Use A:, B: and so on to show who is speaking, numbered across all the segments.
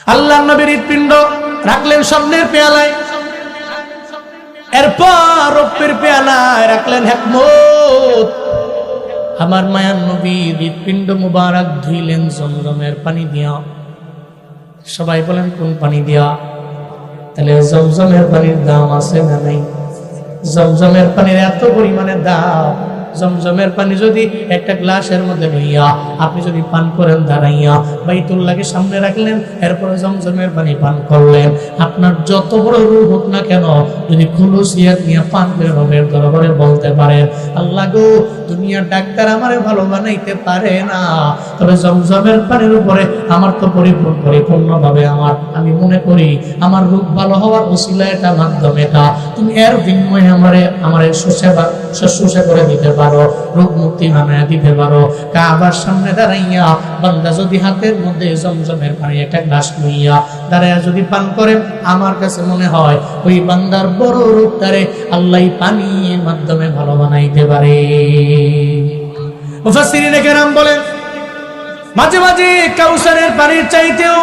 A: আল্লাহর নবীর হৃৎপিণ্ড রাখলেন স্বর্ণের পেয়ালায়, এরপর রৌপ্যের পেয়ালায় রাখলেন হিকমত। আমার মায়ার নবীর হৃৎপিণ্ড মুবারক ধুইলেন জমজমের পানি দিয়া। সবাই বলেন কোন পানি দিয়া? তাহলে জমজমের পানির দাম আছে না নাই? জমজমের পানির এত পরিমাণে দাম, জমজমের পানি যদি একটা গ্লাসের মধ্যে লইয়া আপনি যদি পান করেন দাঁড়াইয়া, বাইতুল্লাহকে সামনে রাখলেন, এরপরে জমজমের পানি পান করলেন, আপনার যত বড় রূপ হোক না কেন, যদি খুলুসিয়াত নিয়ে পান করে রবের দরবারে বলতে পারেন, আল্লাহ গো, দুনিয়ার ডাক্তার আমারে ভালো বানাইতে পারে না, তবে জমজমের পানির উপরে আমার তো পরিপূর্ণভাবে আমি মনে করি আমার রূপ ভালো হওয়ার ওসিলা এটা, মাধ্যম এটা, তুমি এর বিনিময়ে আমারে শুশ্রূষা করে দিতে পারো, রোগ মুক্তি বানায় দিতে পারো। কাবার সামনে দাঁড়াইয়া বান্দা যদি হাতের মধ্যে জমজমের পানি একটা গ্লাস লইয়া দাঁড়াইয়া যদি পান করে, আমার কাছে মনে হয় ওই বান্দার বড় রূপটারে আল্লাহ পানির মাধ্যমে ভালো বানাইতে পারে। মুফাসসিরিনে কেরাম বলেন, মাঝে মাঝে কাউসারের পানির চাইতেও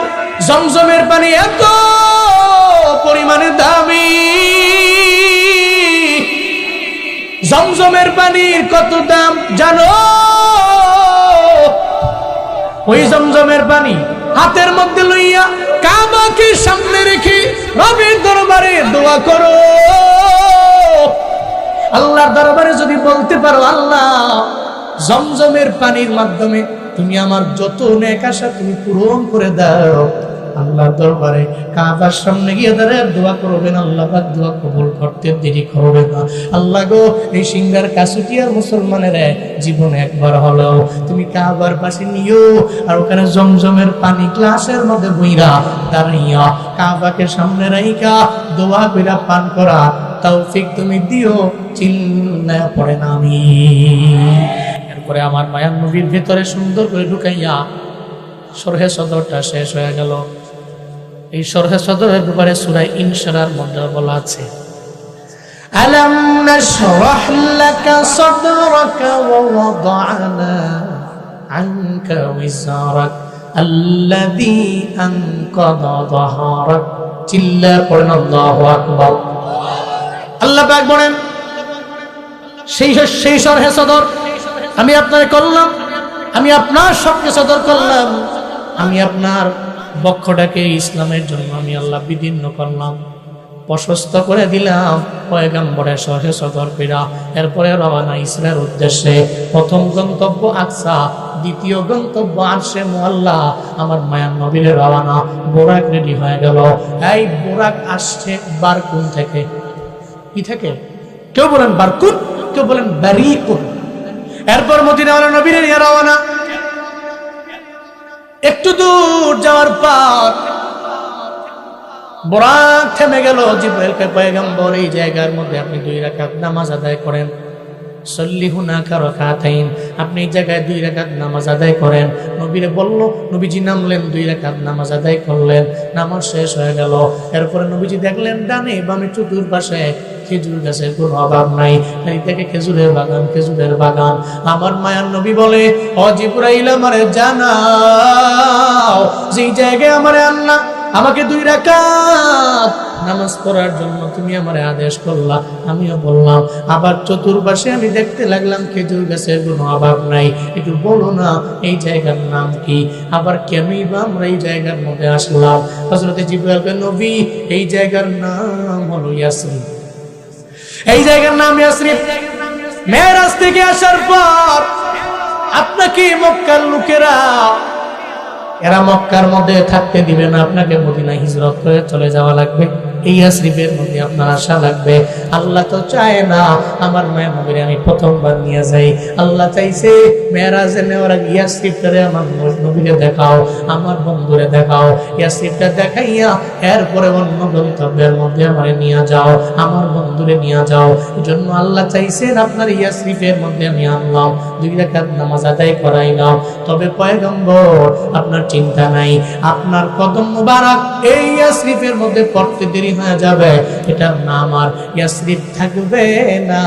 A: জমজমের পানি এত পরিমাণে দামি। জমজমের পানির কত দাম জানো? ওই জমজমের পানি হাতের মধ্যে লইয়া কাবাকে সামনে রেখে রবের দরবারে দোয়া করো। আল্লাহর দরবারে যদি বলতে পারো, আল্লাহ জমজমের পানির মাধ্যমে তুমি আমার যত নেক আশা তুমি পূরণ করে দাও, আল্লাহর দরবারে কাবার সামনে গিয়ে দাঁড়িয়ে দোয়া করবেন, আল্লাহ পাক দোয়া কবুল করতে দেরি করবে না। আল্লাহ গো, এই সিঙ্গার কাসুটিয়ার মুসলমানের জীবনে একবার হলেও তুমি কাবার পাশে নিও, আর ওখানে জমজমের পানি গ্লাসের মধ্যে বইরা দাঁড়াইয়া কাবাকে সামনে রাইকা দোয়া কইরা পান করা তৌফিক তুমি দিও, চিল্লায়া পড়েন আমিন। এরপরে আমার মায়ার নবীর ভেতরে সুন্দর করে ঢুকাইয়া শরহে সদরটা শেষ হয়ে গেল। এই শরহে সদরের ব্যাপারে সূরা ইনশিরার মধ্যে বলা আছে, আলাম নাশরাহ লাকা সাদরাকা ওয়া ওয়াদা'না আনকা ওয়িজরাক আল্লাযী আনকাযা যাহরাক। চিল্লা পড়েন আল্লাহু আকবার। আল্লাহ পাক বলেন, সেই শরহে সদর আমি আপনার করলাম, আমি আপনার সবকে সদর করলাম, আমি আপনার বক্ষটাকে ইসলামের জন্য আমি আল্লাহ বিদীর্ণ করলাম, প্রশস্ত করে দিলাম। পয়গম্বরের শরহে সদর কইরা এরপরে রওনা ইসরায়েলের উদ্দেশ্যে। প্রথম গন্তব্য আকসা, দ্বিতীয় গন্তব্য আরশে মুআল্লা। আমার মায়ার নবীর রওনা, বোরাক রেডি হয়ে গেল। এই বোরাক আসছে বারকুন থেকে। কি থেকে? কেউ বলেন বারকুন, কেউ বলেন বারিকুন। এরপর মদিনাওয়ালা নবীর নিয়ে রওনা। একটু দূর যাওয়ার পর বোরাক থেমে গেল। জিবরাইলকে পয়গম্বর, এই জায়গার মধ্যে আপনি 2 রাকাত নামাজ আদায় করেন, সল্লিহুনাকা রাকাতাইন, আপনি এই জায়গায় 2 রাকাত নামাজ আদায় করেন। নবীরে বলল, নবীজি নামলেন, 2 রাকাত নামাজ আদায় করলেন, নামাজ শেষ হয়ে গেল। এরপরে নবীজি দেখলেন ডানে বামে চতুর্পাশে খেজুর গাছের কোনো অভাব নাই, এই থেকে খেজুরের বাগান, খেজুরের বাগান। আমার মায়ার নবী বলে, ও জিবরাইল, আমারে জানাও যেই জায়গায় আমারে আল্লাহ আমাকে 2 রাকাত নামাজ পড়ার জন্য তুমি আমারে আদেশ করলা, আমিও বললাম। আবার চতুর্পাশে আমি দেখতে লাগলাম খেজুর গাছের কোনো অভাব নাই, একটু বলো না এই জায়গার নাম কি? আবার কেনই বা আমরা এই জায়গার মধ্যে আসলাম? হযরত জিবরাইল বলেন, নবী এই জায়গার নাম হলো ইয়াসরিব। এই জায়গার নাম ইয়াসরিব। মেরাজ থেকে আসার পর আপনাকে মক্কার লোকেরা, এরা মক্কার মধ্যে থাকতে দিবে না, আপনাকে মদিনায় হিজরত করে চলে যাওয়া লাগবে, এই ইয়াসরিবের মধ্যে আপনার আসা লাগবে। আল্লাহ তো চায় না আমার মায়ের নবীরে আমি প্রথমবার নিয়ে যাই, আল্লাহ চাইছে মেরাজে নেওয়ার আগে ইয়াসরিবটারে আমার নবীরে দেখাও, আমার বন্ধুরে দেখাও, ইয়াসরিবটা দেখাইয়া এরপরে অন্য গন্তব্যের মধ্যে আমারে নিয়ে যাও, আমার বন্ধুরে নিয়ে যাও। এই জন্য আল্লাহ চাইছেন আপনার ইয়াসরিবের মধ্যে আমি আনলাম, 2 রাকাত নামাজ আদায় করাইলাম। তবে পয়গম্বর আপনার চিন্তা নাই, আপনার কদম মুবারক এই ইয়াসরিবের মধ্যে পড়তে দেরি হয়ে যাবে, এটার নাম আর ইয়াসরিব থাকবে না।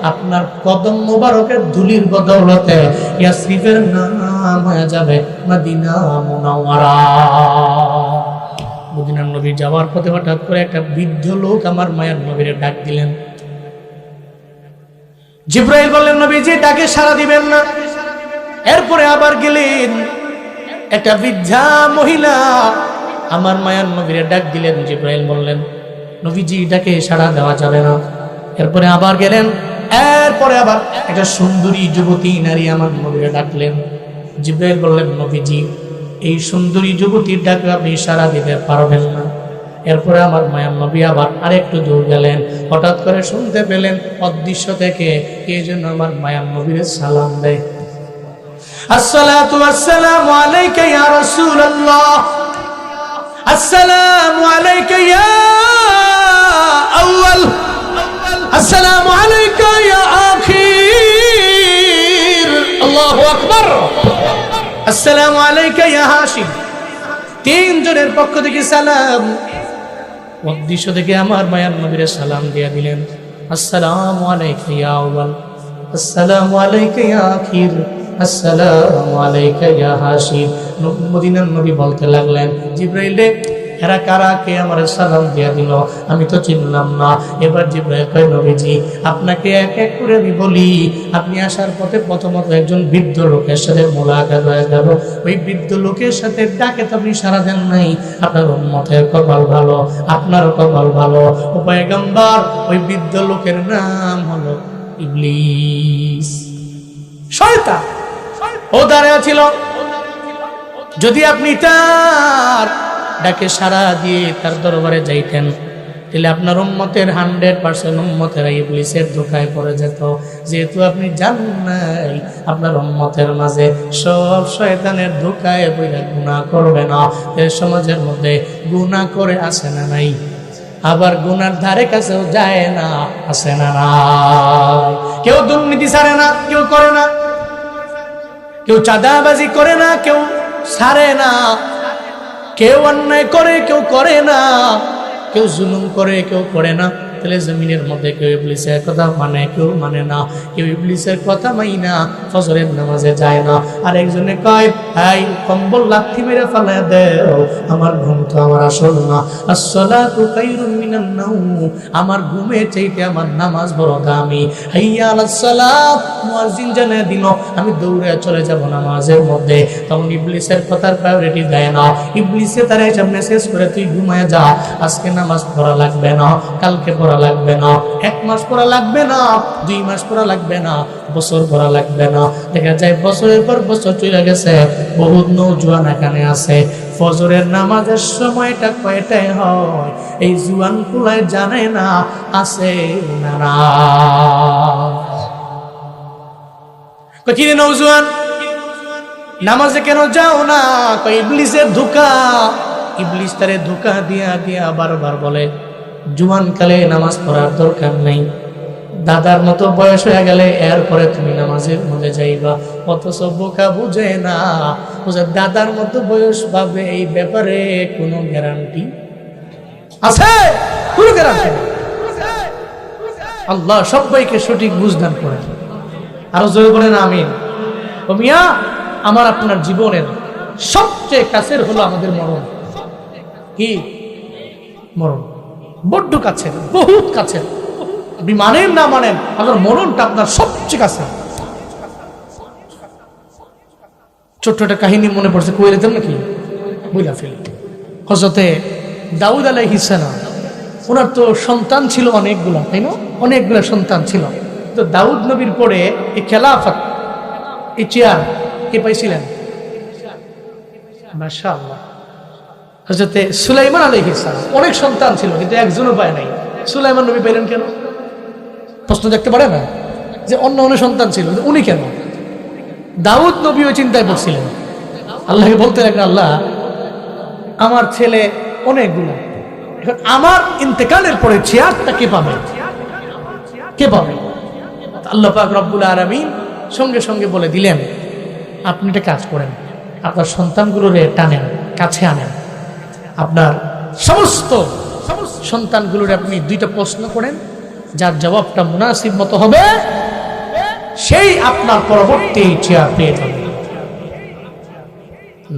A: আপনার কদম মুবারকের ধুলির বদৌলতে ইয়াসরিবের নাম হয়ে যাবে মদিনা মুনাওয়ারা। যাওয়ার পথে হঠাৎ করে একটা বৃদ্ধ লোক আমার মায়ার নবীরে ডাক দিলেন। জিব্রাইল বললেন, নবীজি ডাকে সাড়া দিবেন না। এরপরে আবার গেলেন, একটা বৃদ্ধা মহিলা আমার মায়ার নবীরে ডাক দিলেন। জিব্রাইল বললেন, নবীজি ডাকে সাড়া দেওয়া যাবে না। এরপরে আবার গেলেন, এরপরে আবার একটা সুন্দরী যুবতী নারী আমার নবীরে ডাকলেন। জিব্রাইল বললেন, নবীজি এই সুন্দরী যুবতীর ডাকে আপনি সাড়া দিতে পারবেন না। এরপরে আমার মায়ার নবী আবার আরেকটু দূর গেলেন, হঠাৎ করে শুনতে পেলেন অদৃশ্য থেকে কে যেন আমার মায়ার নবীর সালাম দেয়, আসসালাতু ওয়াসসালামু আলাইকা ইয়া রাসূলুল্লাহ, আসসালামু আলাইকা ইয়া আউয়াল, আসসালামু আলাইকা ইয়া আখির, আল্লাহু আকবার, আসসালামু আলাইকা ইয়া হাশিম। তিনজনের পক্ষ থেকে সালাম। অদৃশ্য থেকে আমার মায়ার নবীরে সালাম দিয়ে দিলেন, আসসালামু আলাইকা ইয়া আউয়াল, আসসালামু আলাইকা ইয়া আখির, আসসালামু আলাইকা ইয়া হাশিম। মদিনার নবী বলতে লাগলেন, জিব্রাইল রে এরা কারা, কে আমার সালাম দিয়া দিল, আমি তো চিনলাম না। এবার জিব্রাইল কয়, নবীজি আপনাকে এক এক করে আমি বলি। আপনি আসার পথে প্রথমত একজন বৃদ্ধ লোকের সাথে মোলাকাত হয়ে গেল। ওই বৃদ্ধ লোকের সাথে ডাকে তো আপনি সাড়া দেন নাই। আপনার উম্মতের কপাল ভালো, আপনার কপাল ভালো। ও পয়গম্বর, ওই বৃদ্ধ লোকের নাম হলো ইবলিস, শয়তান। ও দাঁড়িয়ে ছিল। যদি আপনি তার ডাকে সাড়া দিয়ে তার দরবারে যাইতেন, তাহলে আপনার উম্মতের 100% উম্মতেরা ইবলিসের ধোঁকায় পড়ে যেত। যেহেতু আপনি জানেন নাই, আপনার উম্মতের মাঝে সব শয়তানের ধোঁকায় পড়ে গুনাহ করবে না। এই সমাজের মধ্যে গুনাহ করে আসে না নাই, আবার গুনার ধারে কাছেও যায় না, আসে না নাই। কেউ দুর্নীতি ছাড়ে না, কেউ করে না, কেউ চাঁদাবাজি করে না, কেউ ছাড়ে না, কেউ অন্যায় করে, কেউ করে না, কেউ জুলুম করে, কেউ করে না। তাহলে জমিনের মধ্যে কেউ ইবলিসের কথা মানে, কেউ মানে না। কেউ ইবলিসের কথা মানি না, ফজরের নামাজে যায় না। আর একজনে কয়, এই কম্বল লাথি মেরে ফালায় দেও, আমার ঘুম তো আমার আসল না। আসসালাতু খায়রুম মিনান নাওম, আমার ঘুমের চাইতে আমার নামাজ বড় দামি। হাইয়া আলাস সালাত, মুয়াজ্জিন জানিয়ে দিল, আমি দৌড়ে চলে যাব নামাজের মধ্যে। তখন ইবলিসের কথার প্রায়োরিটি দেয় না। ইবলিসে তারা এসব মেসেজ করে, তুই ঘুমায় যা, আজকে নামাজ পড়া লাগবে না, কালকে পড়া লাগবে না, 1 মাস পড়া লাগবে না, 2 মাস পড়া লাগবে না, বছর পড়া লাগবে না। দেখা যায় বছরের পর বছর চলে গেছে, বহুত নওজোয়ান এখানে আছে। ফজরের নামাজের সময়টা কয়টায় হয় এই জুয়ান কুলায় জানে না, আছে না। কি রে নওজোয়ান, নামাজে কেন যাও না? ইবলিসের ধোঁকা। ইবলিস তারে ধোঁকা দিয়া দিয়া বারবার বলে, জুয়ান কালে নামাজ পড়ার দরকার নেই, দাদার মতো বয়স হয়ে গেলে এরপরে তুমি নামাজের মধ্যে যাইবা। অথচ বোকা বুঝে না, বুঝে দাদার মতো বয়স ভাবে এই ব্যাপারে কোনো গ্যারান্টি আছে? কোনো গ্যারান্টি নেই। আল্লাহ সবাইকে সঠিক বুঝদান করেন। আরো জোরে বলেন আমিন। ও মিয়া, আমার আপনার জীবনের সবচেয়ে কাছের হলো আমাদের মরণ। কি মরণ? বড্ড কাছের, বহুত কাছের। আপনি মানেন না মানেন, আপনার মরণটা আপনার সবচেয়ে কাছে। ছোট্ট একটা কাহিনী মনে পড়ছে, কই রেতেন নাকি বুঝলা ফেলি। হযরতে দাউদ আলাইহিস সালাম, ওনার তো সন্তান ছিল অনেকগুলা, তাই না? অনেকগুলা সন্তান ছিল। তো দাউদ নবীর পরে এই খেলাফত, এই চেয়ার কে পাইছিলেন? মাশাআল্লাহ, হযরতে সুলাইমান আলাইহিস সালাম। অনেক সন্তান ছিল কিন্তু একজনও পায় নাই। সুলাইমান নবী পাইলেন কেন? প্রশ্ন দেখতে পারে না যে অন্য অন্য সন্তান ছিল, উনি কেন? দাউদ নবী ওই চিন্তায় পড়ছিলেন, আল্লাহকে বলতে লাগলেন, আল্লাহ আমার ছেলে অনেকগুলো, এখন আমার ইন্তেকালের পরে চেয়ারটা কে পাবে? কে পাবে? আল্লাহ পাক রব্বুল আলামিন সঙ্গে সঙ্গে বলে দিলেন, আপনি একটা কাজ করেন, আপনার সন্তানগুলোরে টানেন, কাছে আনেন, আপনার সমস্ত সন্তানগুলোর আপনি 2টা প্রশ্ন করেন, যার জবাবটা মুনাসিব মতো হবে সেই আপনার পরবর্তী চেয়ার পেয়ে যাবে।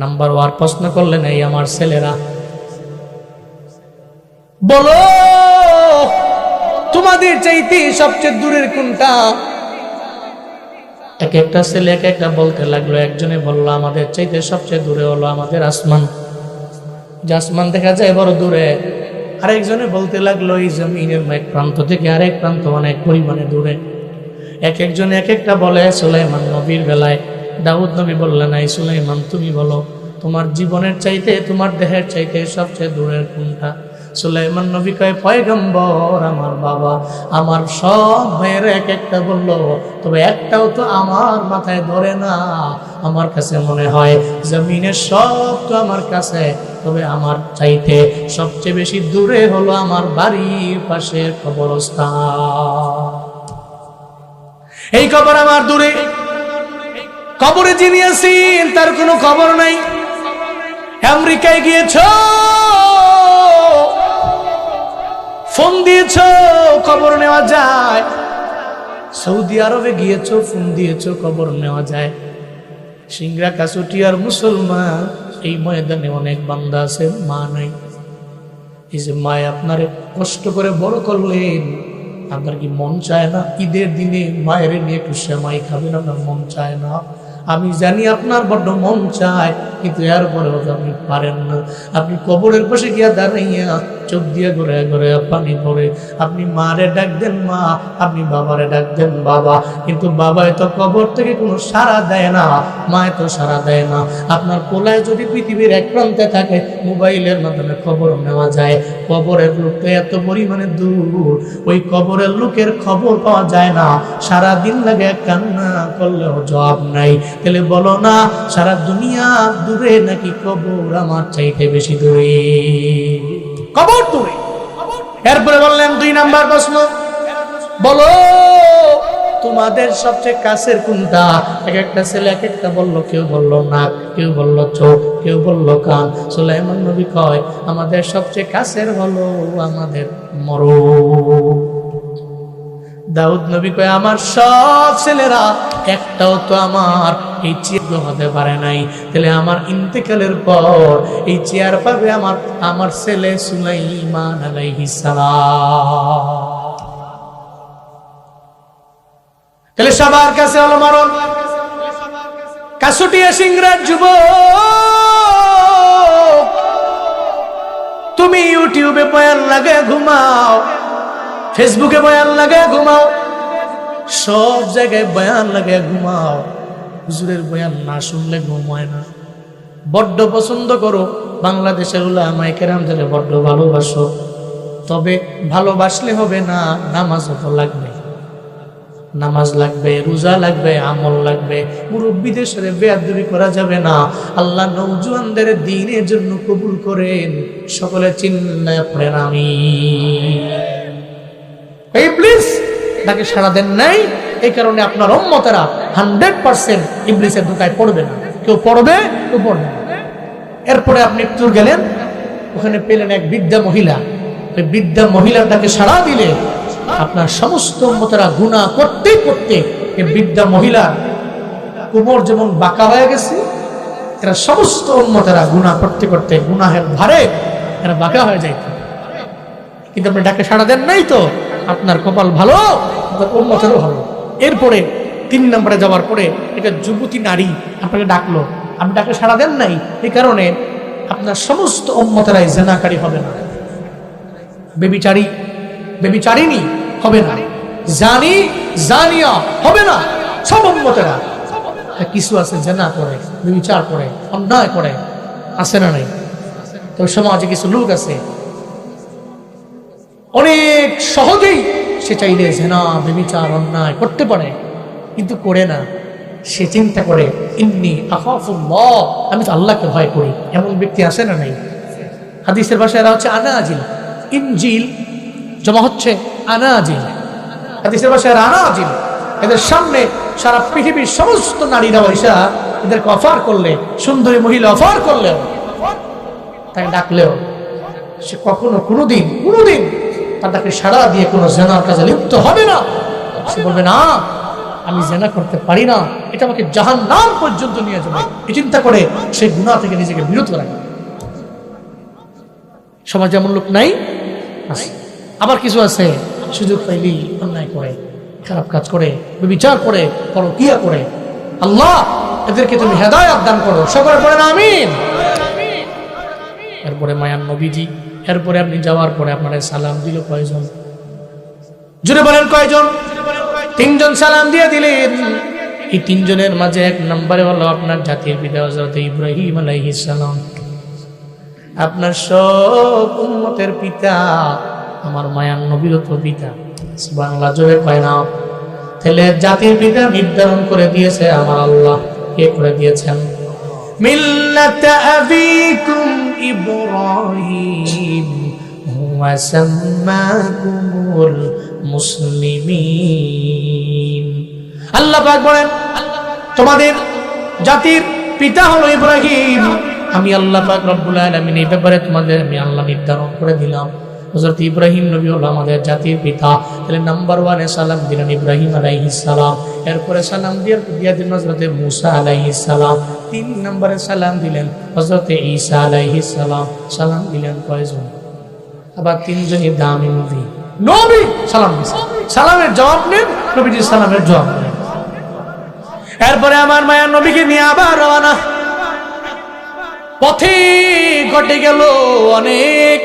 A: নাম্বার 1 প্রশ্ন করলেন, এই আমার ছেলেরা বলো তোমাদের চাইতে সবচেয়ে দূরের কোনটা? এক একটা ছেলে এক একটা বলতে লাগলো। একজনে বললো আমাদের চাইতে সবচেয়ে দূরে হলো আমাদের আসমান, যে আসমান দেখা যায় বড় দূরে। আরেকজনে বলতে লাগলো এই জমিনের এক প্রান্ত থেকে আরেক প্রান্ত অনেক পরিমাণে দূরে। এক একজনে এক একটা বলে। সুলাইমান নবীর বেলায় দাউদ নবী বললেন, এই সুলাইমান তুমি বলো তোমার জীবনের চাইতে তোমার দেহের চাইতে সবচেয়ে দূরের কোনটা? সুলাইমান নবী কয়, পয়গম্বর আমার বাবা আমার সব ভাইয়ের এক একটা বললো, তবে একটাও তো আমার মাথায় ধরে না। আমার কাছে মনে হয় জমিনের সব তো আমার কাছে, তবে আমার চাইতে সবচেয়ে বেশি দূরে হলো আমার বাড়ির পাশের কবরস্থান। এই কবর আমার দূরে। কবরে যিনি আছেন তার কোনো খবর নাই। আমেরিকায় গিয়েছ, ফোন দিয়েছ, খবর নেওয়া যায়। সৌদি আরবে গিয়েছ, ফোন দিয়েছ, খবর নেওয়া যায়। সিংড়া কাছুটিয়ার মুসলমান এই ময়দানে অনেক বান্দা আছে, মা নাই। এই যে মায় আপনারে কষ্ট করে বড় করলেন, আপনার কি মন চায় না ঈদের দিনে মায়ের নিয়ে একটু সেমাই খাবেন? আপনার মন চায় না? আমি জানি আপনার বড্ড মন চায়, কিন্তু এরপরেও আপনি পারেন না। আপনি কবরের পাশে গিয়া দাঁড়াইয়া চোখ দিয়ে ঘুরে ঘুরে পানি পড়ে আপনি মারে ডাক দেন মা, আপনি বাবারে ডাক দেন বাবা, কিন্তু বাবায় তো কবর থেকে কোনো সাড়া দেয় না, মায় তো সাড়া দেয় না। আপনার কোলায় যদি পৃথিবীর এক প্রান্তে থাকে, মোবাইলের মাধ্যমে খবর নেওয়া যায়। কবরের লোক তো এত পরিমাণে দূর, ওই কবরের লোকের খবর পাওয়া যায় না। সারা দিন লাগে কান্না করলেও জবাব নাই। তাহলে বলো না, সারা দুনিয়া দূরে নাকি কবর আমার চাইতে বেশি দূরে? কবর দূরে। এরপরে বললেন 2 নাম্বার প্রশ্ন, বলো তোমাদের সবচেয়ে কাছের কোনটা? এক একটা ছেলে এক একটা বললো। কেউ বললো নাক, কেউ বললো চোখ, কেউ বললো কান। সুলাইমান নবী কয়, আমাদের সবচেয়ে কাছের হলো আমাদের মরণ। দাউদ নবী কয়, আমার সব ছেলেরা একটাও তো আমার এই চেয়ার হতে পারে নাই। তাহলে আমার ইন্তেকালের পর এই চেয়ার পাবে আমার ছেলে সুলাইমান আলাইহিস সালাম। তাহলে সবার কাছে হলো মরণ। কাছুটিয়া সিংড়ার যুবক, তুমি ইউটিউবে বয়ান লাগে ঘুমাও, ফেসবুকে বয়ান লাগে ঘুমাও, সব জায়গায় বয়ান লাগে ঘুমাও। হুজুরের বয়ান না শুনলে ঘুম হয় না। বড্ড পছন্দ করো বাংলাদেশের উলামায়ে কেরামদের, বড্ড ভালোবাসো। তবে ভালোবাসলে হবে না, নামাজও তো লাগবে। নামাজ লাগবে, রোজা লাগবে, আমল লাগবে। মুরব্বীদের সাথে বেয়াদবি করা যাবে না। আল্লাহ নওজোয়ানদের দ্বীনের জন্য কবুল করেন। সকলে চিল্লায়া পড়েন আমিন। ইবলিস তাকে সাড়া দেন নাই, এই কারণে আপনার উম্মতেরা 100% ইবলিসের ধোঁকায় পড়বে না। কেউ পড়বে, কেউ পড়বে না। এরপরে আপনি একটু গেলেন, ওখানে পেলেন এক বৃদ্ধা মহিলা। ওই বৃদ্ধা মহিলাটাকে সাড়া দিলে আপনার সমস্ত উম্মতেরা গুনাহ করতে করতে, এই বৃদ্ধা মহিলা কোমর যেমন বাঁকা হয়ে গেছে, এরা সমস্ত উম্মতেরা গুনাহ করতে করতে গুনাহের ভারে এরা বাঁকা হয়ে যায়। কিন্তু আপনি ডাকে সাড়া দেন নাই তো আপনার কপাল ভালো, আপনার উম্মতেরও ভালো। এরপরে 3 নম্বরে যাওয়ার পরে এটা যুবতী নারী আপনাকে ডাকলো, আপনি ডাকে সাড়া দেন নাই, এই কারণে আপনার সমস্ত উম্মতেরাই জিনাকারী হবে না, বেবিচারিণী হবে না, জানিয়া হবে না। সব উম্মতেরা কিছু আছে জিনা করে, বেবিচার করে, অন্যায় করে, আছে না নাই? তো সমাজে কিছু লোক আছে অনেক সহজেই সে চাইলে জিনা, বেবিচার, অন্যায় করতে পারে, কিন্তু করে না। সে চিন্তা করে ইন্নী আখাফুল্লাহ, আমি তো আল্লাহকে ভয় করি। এমন ব্যক্তি আছে না নাই? হাদিসের ভাষায় এরা হচ্ছে আনাজিল। ইনজিল জমা হচ্ছে আনাজিল, হাদিসের ভাষায় আনাজিল। এদের সামনে সারা পৃথিবীর সমস্ত নারীরা পয়সা এদেরকে অফার করলে, সুন্দরী মহিলা অফার করলেও, তাকে ডাকলেও সে কখনো কোনোদিন তাকে সাড়া দিয়ে কোনো জেনার কাজে লিপ্ত হবে না। সে বলবে না, আমি জেনা করতে পারি না, এটা আমাকে জাহান্নাম পর্যন্ত নিয়ে যাবে। এই চিন্তা করে সেই গুনাহ থেকে নিজেকে বিরত রাখে। সমাজে এমন লোক নাই? আছে। আবার কিছু আছে সুযোগ পাইলেই অন্যায় করে, খারাপ কাজ করে, বিচার করে, পরকিয়া করে। আল্লাহ এদেরকে তুমি হেদায়েত দান করো, সকলে পড়েন আমিন। এরপরে মায়ান নবীজি, এরপরে আপনি যাওয়ার পরে আপনারা সালাম দিল কয়জন? জুড়ে বলেন কয়জন? তিনজন সালাম দিয়ে দিলেন। এই তিনজনের মাঝে এক নম্বরে হলো আপনার জাতির পিতা হযরত ইব্রাহিম আলাইহিস সালাম। আপনার সব উম্মতের পিতা, আমার মায়ান নবীর তো পিতা। বাংলা জোরে কয় না? তাহলে জাতির পিতা নির্ধারণ করে দিয়েছে আমার আল্লাহ। কে করে দিয়েছেন? মিল্লাতা আবিকুম ইব্রাহিম ওয়া সাম্মাকুমুল মুসলিমিন। আল্লাহ পাক বলেন তোমাদের জাতির পিতা হলো ইব্রাহিম। আমি আল্লাহ পাক রব্বুল আলামিন এই ব্যাপারে তোমাদের আমি আল্লাহ নির্ধারণ করে দিলাম। হযরত ইব্রাহিম নবী হলো আমাদের জাতির পিতা। তাহলে নাম্বার 1 এ সালাম দিলেন ইব্রাহিম আলাইহিস সালাম। এরপরে সালাম দিয়ে দিলেন হযরত মুসা আলাইহিস সালাম। 3 নম্বরে সালাম দিলেন হযরত ঈসা আলাইহিস সালাম। সালাম দিলেন কয়জন? আবার 3 জনই দামি নবী। নবী সালাম দিয়েছেন, সালামের জবাব নেন, নবীজির সালামের জবাব নেন। এরপরে আমার মায়ের নবীকে নিয়ে আবার রওনা। পথে ঘটে গেল অনেক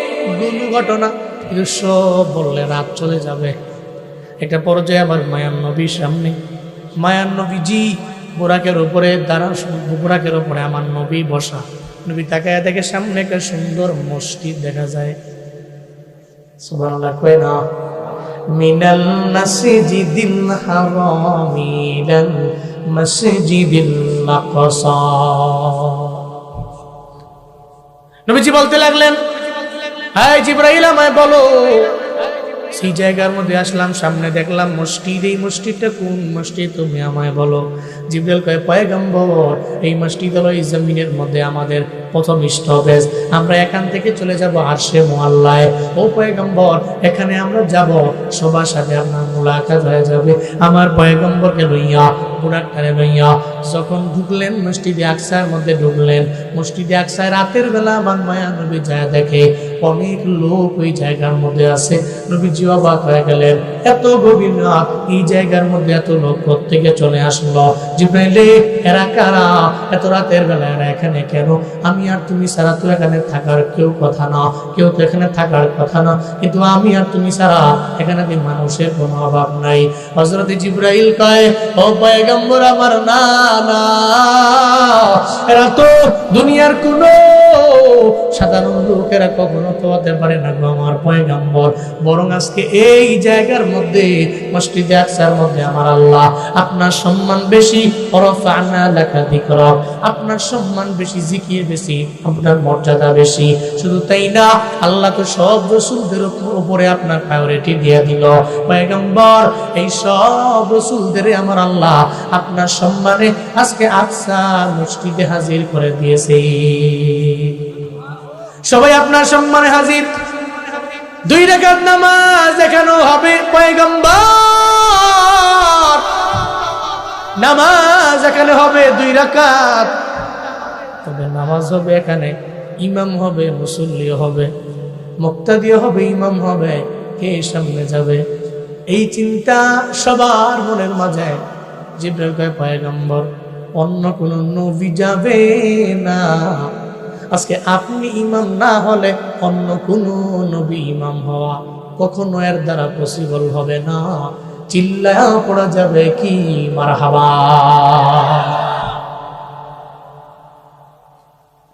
A: ঘটনা, কিন্তু সব বললে রাত চলে যাবে। একটা পর্যায়ে আমার মায়ার নবীর সামনে, মায়ার নবীজি বোরাকের উপরে দাঁড়ান, বোরাকের উপরে আমার নবী বসা। নবী তাকায় দেখে সামনে একটা সুন্দর মসজিদ দেখা যায়। সুবহানাল্লাহ কয় না? মিনাল মাসজিদিল হারামি ইলাল মাসজিদিল আকসা। নবীজি বলতে লাগলেন, হায় জিবরাইল আমায় বলো, সেই জায়গার মধ্যে আসলাম, সামনে দেখলাম মসজিদ। এই মসজিদটা কোন মসজিদ তুমি আমায় বলো। জিবরাইল কয় পয়গম্বর, এই মসজিদ হলো এই জমিনের মধ্যে আমাদের প্রথম স্টপেজ। আমরা এখান থেকে চলে যাব আরশে মুআল্লায়। ও পয়গম্বর, এখানে আমরা যাব, সবার সাথে আপনার মুলাকাত হয়ে যাবে। আমার পয়গম্বরকে লইয়া, বুরাকটারে লইয়া যখন ঢুকলেন মসজিদে আকসার মধ্যে ঢুকলেন, মসজিদে আকসায় রাতের বেলা আমার মায়া নবী যায় দেখে অনেক লোক ওই জায়গার মধ্যে আছে। নবীজি অবাক হয়ে গেলেন, এত গভীর রাত, এই জায়গার মধ্যে এত লোক কোত্থেকে চলে আসলো? জিবরাইল, এরা কারা? এত রাতের বেলা এরা এখানে কেন? আমি আর তুমি ছাড়া তো এখানে থাকার কেউ কথা না, কেউ তো এখানে থাকার কথা না, কিন্তু আমি আর তুমি ছাড়া এখানে মানুষের কোনো অভাব নাই। হযরত জিবরাইল কয়, ও পয়গম্বর আমার, না না, এরা তো দুনিয়ার কোনো সাধারণ লোকেরা কখনো তো হতে পারে না গো আমার পয়গম্বর। বরং আজকে এই জায়গার মধ্যে মসজিদে আকসার মধ্যে আমার আল্লাহ আপনার সম্মান বেশি, রফা'না লাকা যিকরাক, আপনার সম্মান বেশি, জিকির বেশি, আপনার মর্যাদা বেশি। শুধু তাই না, আল্লাহ তো সব রাসূলদের উপরে আপনার প্রায়োরিটি দিয়ে দিল। পয়গম্বর, এই সব রাসূলদের আমার আল্লাহ আপনার সম্মানে আজকে আকসা মসজিদে হাজির করে দিয়েছে। সবাই আপনার সম্মানে হাজির। 2 রাকাত নামাজ এখানেও হবে পয়গম্বর, নামাজ এখানে হবে 2 রাকাত। তবে নামাজ হবে এখানে, ইমাম হবে, মুসল্লিও হবে, মুক্তাদিও হবে, ইমাম হবে, কে সামনে যাবে? এই চিন্তা সবার মনের মাঝে। জিবরাইল কয়, পয়গম্বর, অন্য কোন নবী যাবে না। আজকে আপনি ইমাম না হলে অন্য কোন নবী ইমাম হওয়া কখনো এর দ্বারা পসিবল হবে না। চিল্লায়া পড়া যাবে কি মারহাবা।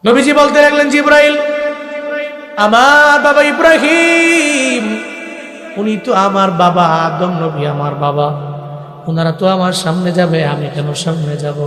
A: নবীজি বলতে লাগলেন, জিবরাইল, আমার বাবা ইব্রাহিম, উনি তো আমার বাবা, আদম নবী আমার বাবা, ওনারা তো আমার সামনে যাবে, আমি কেন সামনে যাব?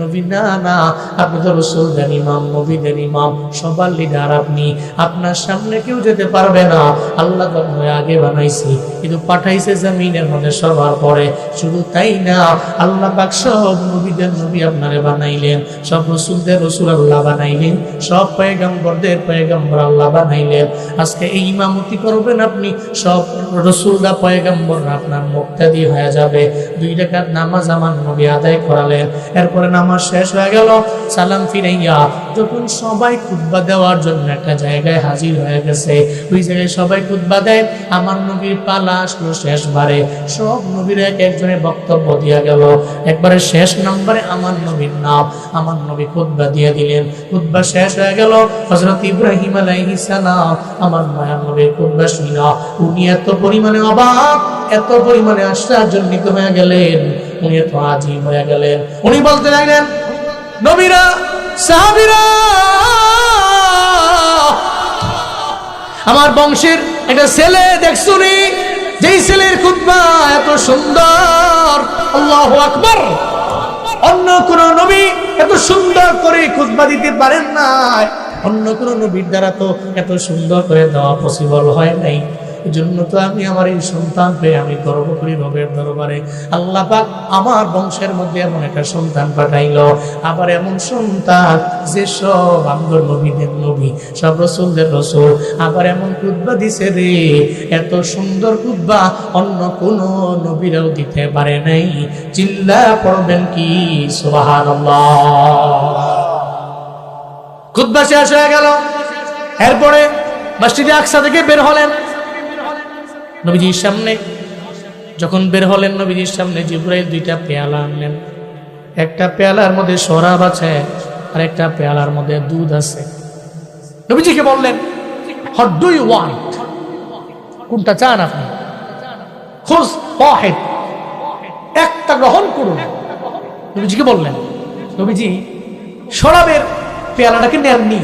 A: নবী, না না, আপনি তো রাসূলদের ইমাম, নবীদের ইমাম, সবার লিডার আপনি, আপনার সামনে কেউ যেতে পারবে না। আল্লাহ তো আগে বানাইছি, কিন্তু পাঠাইছে জমিনের মধ্যে সবার পরে। শুধু তাই না, আল্লাহ পাক সব নবীদের নবী আপনারে বানাইলেন, সব রাসূলদের রাসূল আল্লাহ বানাইলেন, সব পয়গম্বরদের পয়গম্বর আল্লাহ বানাইলেন। আজকে এই ইমামতি করবেন আপনি, সব রাসূলরা পয়গম্বররা আপনার মুক্তাদি হয়ে যাবে। 2 2 রাকাত নামাজ আমার নবী আদায় করালেন। এরপরে নামাজ শেষ হয়ে গেল, সালাম ফিরাইয়া যখন সবাই খুতবা দেওয়ার জন্য একটা জায়গায় হাজির হয়ে গেছে, ওই জায়গায় সবাই খুতবা দেয়, আমার নবীর পালা আসলো শেষবারে। সব নবীর এক একজনের বক্তব্য দিয়া গেল, একবারে শেষ নম্বরে আমার নবীর নাম, আমার নবী খুতবা দিয়ে দিলেন। খুতবা শেষ হয়ে গেল, হযরত ইব্রাহিম আলাইহিস সালাম আমার মায়ার নবীর খুতবা শুনা উনি এত পরিমাণে অবাক, এত পরিমাণে আশ্চর্যান্বিত হয়ে গেলেন, উনি এত আজীব হয়ে গেলেন। উনি বলতে লাগলেন, নবীরা, সাহাবীরা, আমার বংশের একটা ছেলে দেখছুনি, যেই ছেলের খুতবা এত সুন্দর, আল্লাহু আকবার, অন্য কোন নবী এত সুন্দর করে খুতবা দিতে পারেন না, অন্য কোন নবীর দ্বারা তো এত সুন্দর করে দেওয়া পসিবল হয় নাই। এই জন্য তো আমি আমার এই সন্তান পেয়ে আমি গর্ব করি রবের দরবারে। আল্লাহ পাক আমার বংশের মধ্যে এমন একটা সন্তান পাঠাইল, আবার এমন সন্তান যে সব আমগর নবীদের নবী, সব রসুলদের রসুল, আবার এমন খুতবা দিছে রে, এত সুন্দর খুতবা অন্য কোন নবীরাও দিতে পারে নাই। চিল্লা পড়বেন কি সুবহানাল্লাহ। খুতবা শেষ হয়ে গেল, এরপরে মসজিদে আকসা থেকে বের হলেন। নবীজির সামনে যখন বের হলেন, নবীজির সামনে জিবরাইল 2টা পেয়ালা আনলেন। একটা পেয়ালার মধ্যে শরাব আছে আর একটা পেয়ালার মধ্যে দুধ আছে। নবীজিকে বললেন, হোয়াট ডু ইউ ওয়ান্ট, কোনটা চান আপনি? খুজ ওয়াহিদ, একটা গ্রহণ করুন। নবীজিকে বললেন, নবীজি শরাবের পেয়ালাটাকে নেননি,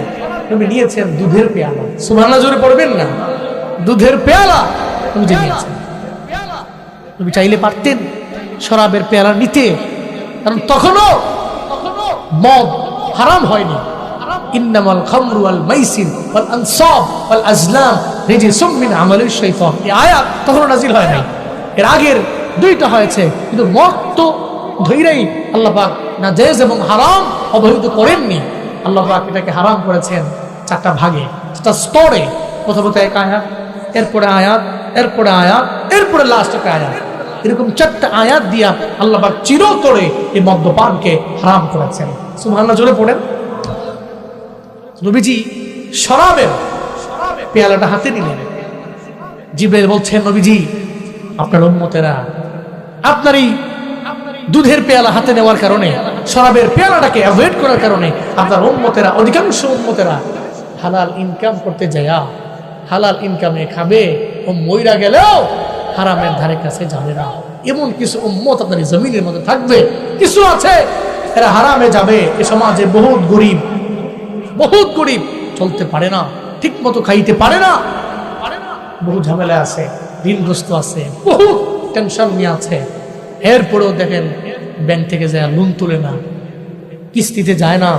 A: নবী নিয়েছেন দুধের পেয়ালা। সুবহানাল্লাহ, জোরে পড়বেন না, দুধের পেয়ালা নবীজি নিয়েছেন। নবী চাইলে পারতেন শরাবের পেয়ালা নিতে, কারণ তখনও মদ হারাম হয়নি। ইন্নামাল খামরু ওয়াল মাইসির ওয়াল আনসাব ওয়াল আজলাম রিজসুম মিন আমালিশ শাইতান, এই আয়াত তখনও নাযিল হয় নাই। এর আগের 2টা হয়েছে, কিন্তু মদ তো ধৈরাই আল্লাহ পাক নাজায়েজ এবং হারাম অবহিত করেননি। আল্লাহ পাক এটাকে হারাম করেছেন 4টা ভাগে, 4টা স্তরে। প্রথমত এক আয়াত, এরপরে আয়াত, এরপরে আয়াত, এরপরে লাস্ট একটা আয়াত, এরকম 4টা আয়াত দিয়া আল্লাহ পাক চিরতরে এই মদ্যপানকে হারাম করেছেন। সুবহানাল্লাহ, জোরে পড়েন। নবীজি শরাবের পেয়ালাটা হাতে নিলেন। জিবরাইল বলছেন, নবীজি আপনার উম্মতেরা আপনার এই দুধের পেয়ালা হাতে নেওয়ার কারণে, শরাবের পেয়ালাটাকে অ্যাভয়েড করার কারণে আপনার উম্মতেরা, অধিকাংশ উম্মতেরা হালাল ইনকাম করতে যায়, হালাল ইনকামে খাবে, ও মইরা গেলেও হারামের ধারে কাছে যাবে না। এমন কিছু উম্মত আপনার জমিনের মধ্যে থাকবে, কিছু আছে এরা হারামে যাবে। এ সমাজে বহুত গরিব চলতে পারে না, ঠিক মতো খাইতে পারে না, বহু ঝামেলা আছে, ঋণগ্রস্ত আছে, বহু টেনশন নিয়ে আছে। এরপরেও দেখেন ব্যাংক থেকে যায় লোন তুলে না, কিস্তিতে যায় না,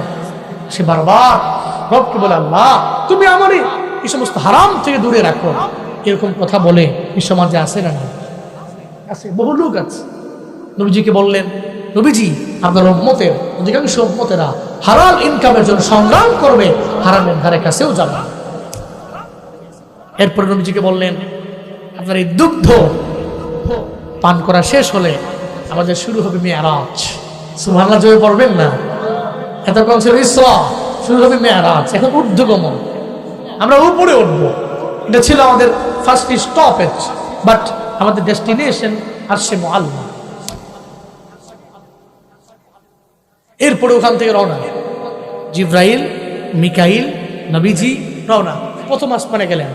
A: সে বারবার রবকে বলে, আল্লাহ তুমি আমারই এই সমস্ত হারাম থেকে দূরে রাখো। এরকম কথা বলে এই সমাজে আছে না? আছে, বহু লোক আছে। নবীজিকে বললেন, নবীজি আপনার উম্মতের অধিকাংশ উম্মতেরা হালাল ইনকামের জন্য সংগ্রাম করবে, হারামের ধারে কাছেও যাবে। এরপরে নবীজিকে বললেন, আপনার এই দুগ্ধ পান করা শেষ হলে আমাদের শুরু হবে মেরাজ। সুবহানাল্লাহ, জোরে পড়বেন না। এতক্ষণ ছিল ইসরা, শুরু হবে মেরাজ, এখন ঊর্ধ্বগমন, আমরা উপরে উঠবো। এটা ছিল আমাদের ফার্স্ট স্টপেজ, বাট আমাদের ডেস্টিনেশন আরশে মুআল্লা। এরপরে ওখান থেকে রওনা, জিবরাইল, মিকাইল, নবীজি রওনা। প্রথম আসমানে গেলেন,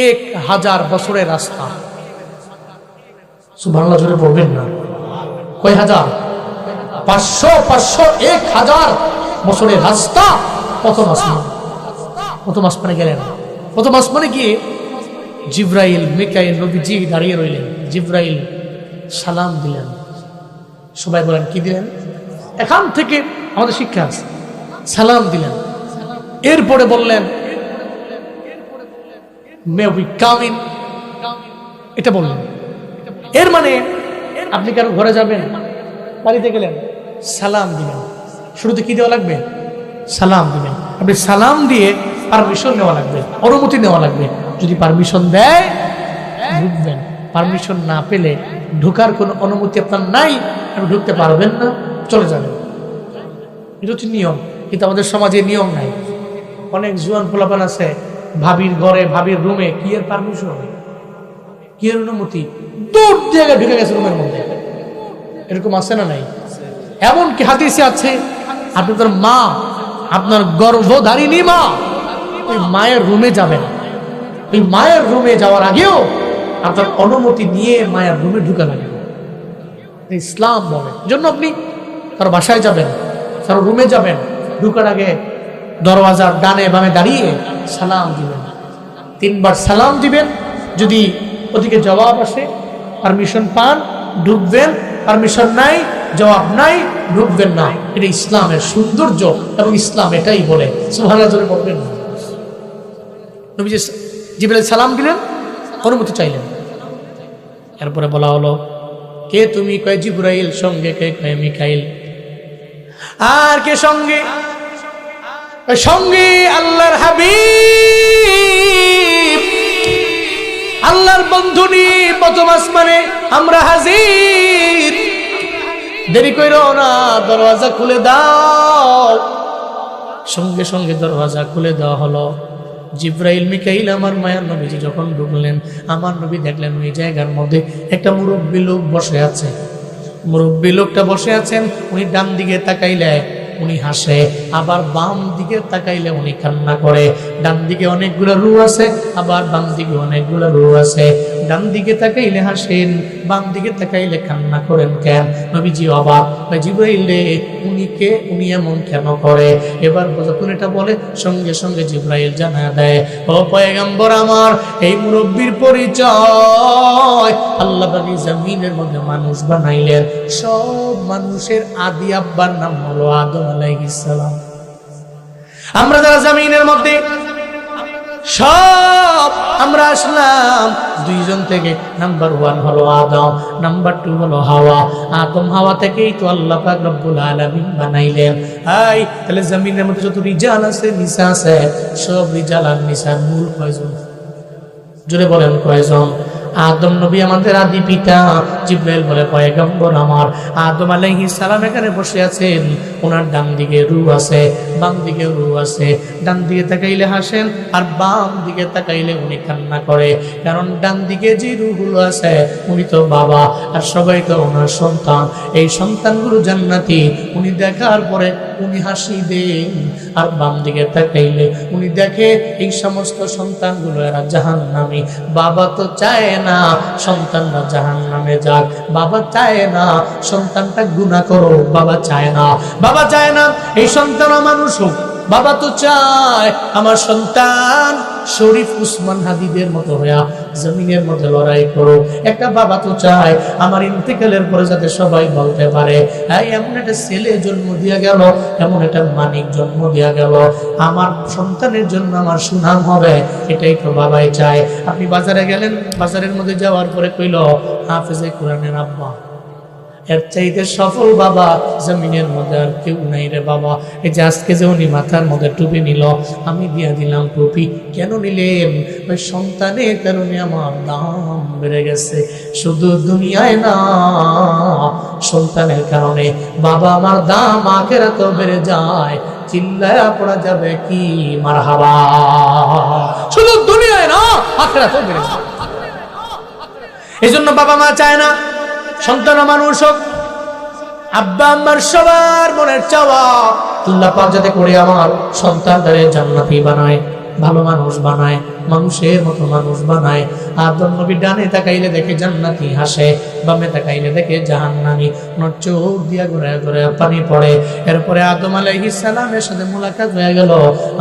A: 1000 বছরের রাস্তা। সুবহানাল্লাহ, জোরে পড়বেন না। কয় হাজার? 500, 1000 বছরের রাস্তা। প্রথম আসমানে গেলেন। প্রথম আসমানে গিয়ে জিবরাইল, মিকাইল, নবীজি দাঁড়িয়ে রইলেন। জিবরাইল সালাম দিলেন। সবাই বলেন, কি দিলেন? এখান থেকে আমাদের শিক্ষা আছে, সালাম দিলেন। এরপরে বললেন, মে উই কাম ইন, এটা বললেন। এর মানে আপনি কারো ঘরে যাবেন, বাড়িতে গেলেন, সালাম দিবেন। শুরুতে কি দেওয়া লাগবে? সালাম দিবেন। আপনি সালাম দিয়ে পারমিশন নেওয়া লাগবে, অনুমতি নেওয়া লাগবে। যদি পারমিশন দেয় ঢুকবেন, পারমিশন না পেলে ঢুকার কোনো অনুমতি আপনার নাই, আপনি ঢুকতে পারবেন না, চলে যাবেন। এটা হচ্ছে নিয়ম, কিন্তু আমাদের সমাজে নিয়ম নাই। অনেক জুয়ান পোলাপান আছে, ভাবির ঘরে ভাবির রুমে কি এর পারমিশন, কি এর অনুমতি, দূর জায়গায় ঢুকে গেছে রুমের মধ্যে। এরকম আছে না নাই? এমনকি হাদিসে আছে, আপনার মা, আপনার গর্ভধারিণী মা, ওই মায়ের রুমে যাবেন, ওই মায়ের রুমে যাওয়ার আগেও আপনার অনুমতি নিয়ে মায়ের রুমে ঢুকা লাগে। ইসলাম বলে। জন্য আপনি তার বাসায় যাবেন, তার রুমে যাবেন, ঢুকার আগে দরওয়াজার ডানে বামে দাঁড়িয়ে সালাম দিবেন, 3 বার সালাম দিবেন। যদি ওদিকে জবাব আসে, পারমিশন পান, ঢুকবেন। পারমিশন নাই, জবাব নাই, ঢুকবেন না। এটা ইসলামের সৌন্দর্য এবং ইসলাম এটাই বলে। সুবহানাল্লাহ জোরে বলবেন। নবী জিবরাইল সালাম দিলেন, অনুমতি চাইলেন। এরপরে বলা হলো, কে তুমি? কয় জিবরাইল। সঙ্গে কে? কয় মিকাইল। আর কে সঙ্গে? সঙ্গে আল্লাহর হাবিব, আল্লাহর বন্ধুনি প্রথম আসমানে আমরা হাজির। দেরি কইরো না, দরওয়াজা খুলে দাও। সঙ্গে সঙ্গে দরওয়াজা খুলে দেওয়া হলো। জিবরাইল মিকাইল আমার মায়ার নবীজি যখন ঢুকলেন, আমার নবী দেখলেন ওই জায়গার মধ্যে একটা মুরব্বী লোক বসে আছে। মুরব্বী লোকটা বসে আছেন, উনি ডান দিকে তাকাইলে উনি হাসে, আবার বাম দিকে তাকাইলে উনি কান্না করে। ডান দিকে অনেকগুলো রু আছে, আবার বাম দিকে অনেকগুলো রু আছে। ডান দিকে তাকাইলে হাসেন, বাম দিকে তাকাইলে কান্না করেন কেন? নবীজি অবাক। জিবরাইল রে, উনি কে? উনি এমন কেন করে? এবার যখন এটা বলে, সঙ্গে সঙ্গে জিবরাইল জানা দেয়, ও পয়গম্বর আমার, এই মুরব্বীর পরিচয়। আল্লাহ পাক জমিনের মধ্যে মানুষ বানাইলেন, সব মানুষের আদি আব্বার নাম হলো আদম আলাইহিস সালাম। আমরা যারা জমিনের মধ্যে সব আমরা আসলাম 2 জন থেকে। নাম্বার 1 হলো আদম, নাম্বার 2 হলো হাওয়া। আদম হাওয়া থেকেই তো আল্লাহ পাক রব্বুল আলামিন বানাইলেন। তাহলে জমিনের মধ্যে যত রিজাল আছে, নিসা আছে, সব রিজাল আর নিসার মূল কয়জন? জোরে বলেন কয়জন? আদম নবী আমাদের আদি পিতা। জিবরাইল বলে, পয়গম্বর আমার, আদম আলাইহিস সালাম এখানে বসে আছেন, ওনার ডান দিকে রূহ আছে, বাম দিকে রূহ আছে। ডান দিকে তাকাইলে হাসেন, আর বাম দিকে তাকাইলে উনি কান্না করে। কারণ ডান দিকে যে রূহগুলো আছে উনি তো বাবা, আর সবাই তো ওনার সন্তান। এই সন্তানগুলো জান্নাতি। উনি দেখার পরে উনি হাসি দেন, আর বাম দিকে তাকাইলে উনি দেখে এই সমস্ত সন্তানগুলো এরা জাহান্নামী। বাবা তো চায় না সন্তানরা জাহান্নামে যাক, বাবা চায় না সন্তানটা গুনাহ করো, বাবা চায় না, বাবা চায় না এই সন্তান মানুষ হোক। বাবা তো চায় আমার সন্তান শরীফ উসমান হাদিদের মতো হইয়া জমিনের মধ্যে লড়াই করো। একটা বাবা তো চায় আমার ইন্তেকালের পরে যাতে সবাই বলতে পারে, এমন একটা ছেলে জন্ম দিয়া গেল, এমন একটা মানিক জন্ম দিয়া গেল, আমার সন্তানের জন্য আমার সুনাম হবে। এটাই তো বাবাই চায়। আপনি বাজারে গেলেন, বাজারের মধ্যে যাওয়ার পরে কইল হাফেজে কোরআনের আব্বা। এর চাইতে সফল বাবা জমিনের মধ্যে আর কেউ নাই রে বাবা। এই যে আজকে যে উনি মাথার মধ্যে টুপি নিল, আমি দিয়া দিলাম টুপি। কেন নিলেন? ওই সন্তানের কারণে আমার দাম বেড়ে গেছে। শুধু দুনিয়ায় না, সন্তানের কারণে বাবা আমার দাম আখিরাতেও বেড়ে যায়। চিল্লায়া পড়া যাবে কি মারহাবা। শুধু দুনিয়ায় না, আখিরাতেও বেড়ে যায়। এই জন্য বাবা মা চায় না সন্তান মানুষ হোক। আব্বা আম্মার সবার মনের চাওয়া আল্লাহ পাক যাতে করে আমার সন্তানদের জান্নাতি বানায়, ভালো মানুষ বানায়, মানুষের মতো মানুষ বানায়। আদম নবী ডানে তাকাইলে দেখে জান্নাতি হাসে, বামে তাকাইলে দেখে জাহান্নামী। ওনার চোখ দিয়া ঘুরায় ঘুরায় পানি পড়ে। এরপরে আদম আলাইহিস সালামের সাথে মুলাকাত হয়ে গেল,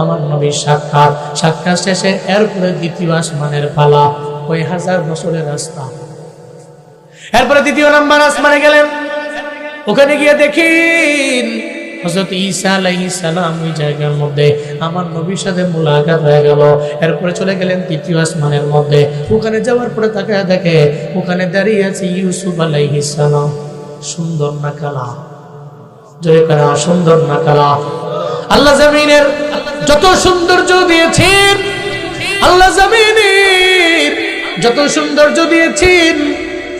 A: আমার নবীর সাক্ষাৎ। সাক্ষাৎ শেষে এরপরে দ্বিতীয় আসমানের পালা, ওই 1000 বছরের রাস্তা। এরপরে দ্বিতীয় নাম্বার আসমানে গেলেন। ওখানে গিয়ে দেখেন হযরত ঈসা আলাইহিস সালাম ওই জায়গার মধ্যে। আমার নবীর সাথে মুলাকাত হয়ে গেল। এরপরে চলে গেলেন তৃতীয় আসমানের মধ্যে। ওখানে যাওয়ার পরে তাকায় দেখে ওখানে দাঁড়িয়ে আছে ইউসুফ আলাইহিস সালাম। সুন্দর না কালা? জয় করা সুন্দর না কালা? আল্লাহ জমিনের যত সৌন্দর্য দিয়েছেন, আল্লাহ জমিনের যত সৌন্দর্য দিয়েছেন,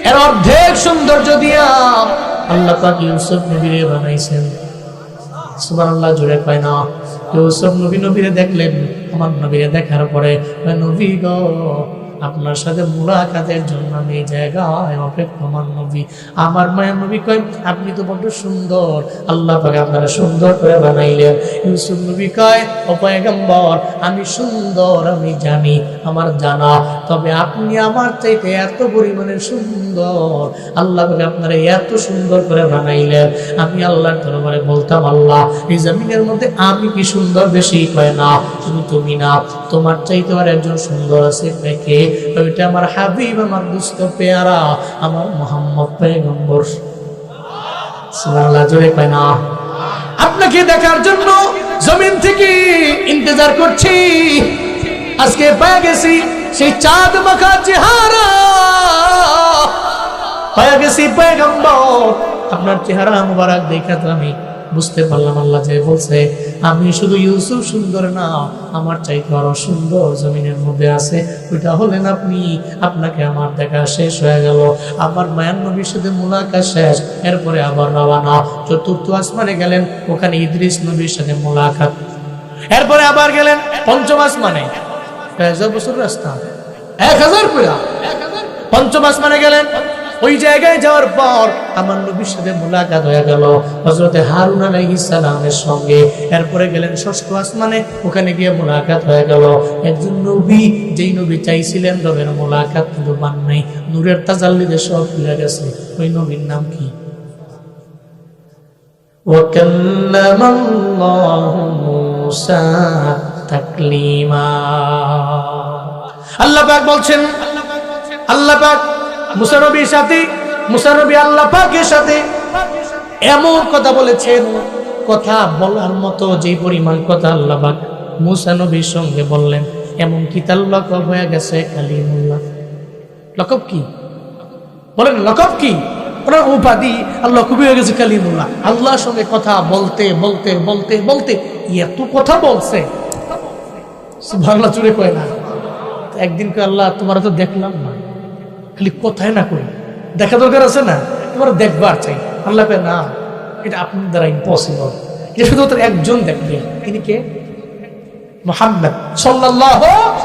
A: এর অর্ধেক সৌন্দর্য দিয়া আল্লাহ পাক ইউসুফ নবীরে বানাইছেন। সুবহানাল্লাহ, জোরে কয় না। ইউসুফ নবীরে দেখলেন, আমার নবীরে দেখার পরে নবী গো, আপনার সাথে মুলাকাতের জন্য আমি এই জায়গায় অপেক্ষমান নবী। আমার মায়ের নবী কয়, আপনি তো বড্ড সুন্দর, আল্লাহ পাক আপনারা সুন্দর করে বানাইলেন। ইউসুফ নবী কয়, ও পয়গম্বর, আমি সুন্দর আমি জানি, আমার জানা, তবে আপনি আমার চাইতে এত পরিমাণে সুন্দর, আল্লাহ পাক আপনারা এত সুন্দর করে বানাইলেন। আমি আল্লাহর দরবারে বলতাম, আল্লাহ এই জমিনের মধ্যে আমি কি সুন্দর বেশি? কয় না, শুধু তুমি না, তোমার চাইতে আর একজন সুন্দর আছে। কে? ওইটা আমার হাবিব, আমার দুস্থ পেয়ারা, আমার মুহাম্মদ পয়গম্বর। সুবহানাল্লাহ, জোরে কয় না। আপনাকে দেখার জন্য জমিন থেকে ইন্তজার করছি, আজকে পেয়ে গেছি সেই চাঁদ মাখা চেহারা, পেয়ে গেছি পয়গম্বর। আপনার চেহারা মুবারক দেখে তো আমি বুঝতে পারলাম, আল্লাহ যে বলছে আমি শুধু ইউসুফ সুন্দর না, আমার চাইতে আরো সুন্দর জমিনের মধ্যে আছে, ওইটা হলেন আপনি। আপনাকে আমার দেখা শেষ হয়ে গেল, আমার মায়ান নবীর সাথে মুলাকাত শেষ, এরপরে আবার রওনা, চতুর্থ আসমানে গেলেন, ওখানে ইদ্রিস নবীর সাথে মুলাকাত, এরপরে আবার গেলেন পঞ্চম আসমানে, 1000 বছর রাস্তা, 1000 পুরা। পঞ্চম আসমানে গেলেন, ওই জায়গায় যাওয়ার পর আমার নবীর সাথে মুলাকাত হয়ে গেল হযরতে হারুন আলাইহিস সালামের সঙ্গে। এরপরে গেলেন ষষ্ঠ আসমানে, ওখানে গিয়ে মুলাকাত হয়ে গেল একজন নবী, যেই নবী চাইছিলেন রবের মুলাকাত, কিন্তু পান নাই, নূরের তাজাল্লিতে সব ভুলে গেছে। ওই নবীর নাম কি? ওয়া কাল্লামাল্লাহু মূসা তাকলিমা। আল্লাহ পাক বলছেন, আল্লাহ পাক মুসা নবীর সাথে, মুসা নবী আল্লাহ পাকের সাথে এমন কথা বলেছেন, কথা বলার মতো যে পরিমাণ কথা আল্লাহ পাক মুসা নবীর সঙ্গে বললেন, এমন কি তার লকব হয়ে গেছে কালিমুল্লাহ। লকব কি বলেন? লকব কি? ওনার উপাধি আল্লাহ কবি হয়ে গেছে কালিমুল্লাহ। আল্লাহর সঙ্গে কথা বলতে বলতে বলতে বলতে এত কথা বলছে, সুবহানাল্লাহ, চুরে কয় না। একদিন কে আল্লাহ, তোমার তো দেখলাম না, খালি কথায় না কই, দেখা দরকার আছে না, তোমার দেখবার চাই। আল্লাহ কয় না, এটা আপনার দ্বারা ইম্পসিবল, এটা শুধুমাত্র একজন দেখবে। তিনি কে? মুহাম্মদ সাল্লাল্লাহু